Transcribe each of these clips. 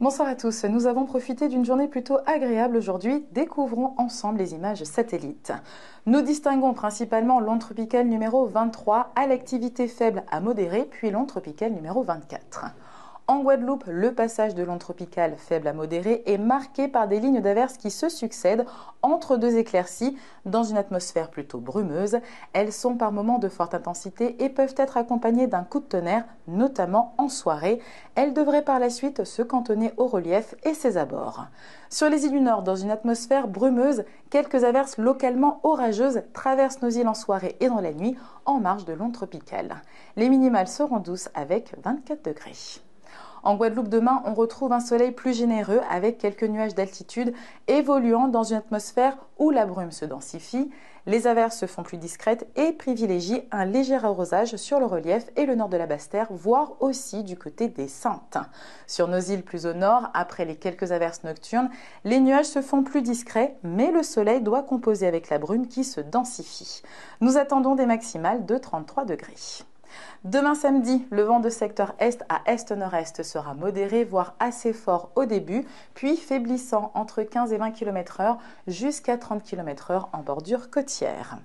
Bonsoir à tous, nous avons profité d'une journée plutôt agréable aujourd'hui. Découvrons ensemble les images satellites. Nous distinguons principalement l'onde tropicale numéro 23 à l'activité faible à modérée, puis l'onde tropicale numéro 24. En Guadeloupe, le passage de l'onde tropicale faible à modérée est marqué par des lignes d'averses qui se succèdent entre deux éclaircies dans une atmosphère plutôt brumeuse. Elles sont par moments de forte intensité et peuvent être accompagnées d'un coup de tonnerre, notamment en soirée. Elles devraient par la suite se cantonner au relief et ses abords. Sur les îles du Nord, dans une atmosphère brumeuse, quelques averses localement orageuses traversent nos îles en soirée et dans la nuit en marge de l'onde tropicale. Les minimales seront douces avec 24 degrés. En Guadeloupe demain, on retrouve un soleil plus généreux avec quelques nuages d'altitude évoluant dans une atmosphère où la brume se densifie. Les averses se font plus discrètes et privilégient un léger arrosage sur le relief et le nord de la Basse-Terre, voire aussi du côté des Saintes. Sur nos îles plus au nord, après les quelques averses nocturnes, les nuages se font plus discrets, mais le soleil doit composer avec la brume qui se densifie. Nous attendons des maximales de 33 degrés. Demain samedi, le vent de secteur est à est-nord-est sera modéré, voire assez fort au début, puis faiblissant entre 15 et 20 km/h jusqu'à 30 km/h en bordure côtière.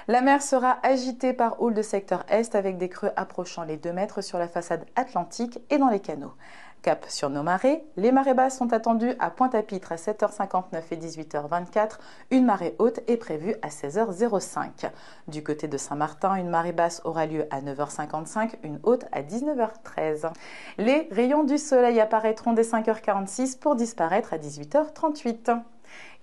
La mer sera agitée par houle de secteur est avec des creux approchant les 2 mètres sur la façade atlantique et dans les canaux. Cap sur nos marées, les marées basses sont attendues à Pointe-à-Pitre à 7h59 et 18h24. Une marée haute est prévue à 16h05. Du côté de Saint-Martin, une marée basse aura lieu à 9h55, une haute à 19h13. Les rayons du soleil apparaîtront dès 5h46 pour disparaître à 18h38.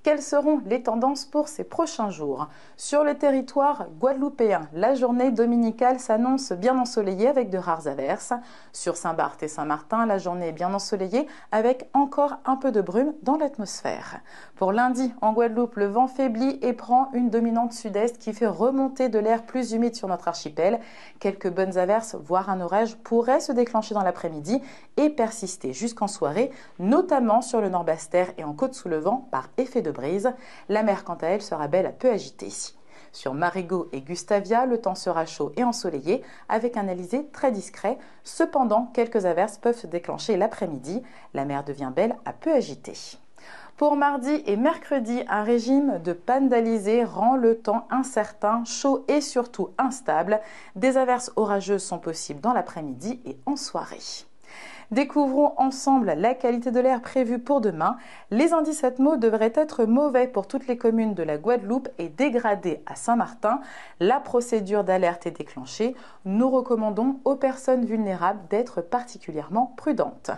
Quelles seront les tendances pour ces prochains jours? Sur le territoire guadeloupéen, la journée dominicale s'annonce bien ensoleillée avec de rares averses. Sur Saint-Barth et Saint-Martin, la journée est bien ensoleillée avec encore un peu de brume dans l'atmosphère. Pour lundi, en Guadeloupe, le vent faiblit et prend une dominante sud-est qui fait remonter de l'air plus humide sur notre archipel. Quelques bonnes averses, voire un orage, pourraient se déclencher dans l'après-midi et persister jusqu'en soirée, notamment sur le nord Basse-Terre et en Côte-sous-le-Vent par effet de brise. La mer, quant à elle, sera belle à peu agitée. Sur Marigot et Gustavia, le temps sera chaud et ensoleillé avec un alizé très discret. Cependant, quelques averses peuvent se déclencher l'après-midi. La mer devient belle à peu agitée. Pour mardi et mercredi, un régime de panne d'alizé rend le temps incertain, chaud et surtout instable. Des averses orageuses sont possibles dans l'après-midi et en soirée. Découvrons ensemble la qualité de l'air prévue pour demain. Les indices atmos devraient être mauvais pour toutes les communes de la Guadeloupe et dégradés à Saint-Martin. La procédure d'alerte est déclenchée. Nous recommandons aux personnes vulnérables d'être particulièrement prudentes.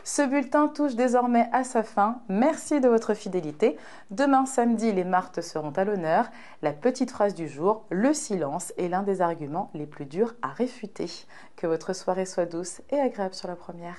Ce bulletin touche désormais à sa fin. Merci de votre fidélité. Demain samedi, les martes seront à l'honneur. La petite phrase du jour, le silence est l'un des arguments les plus durs à réfuter. Que votre soirée soit douce et agréable sur la première.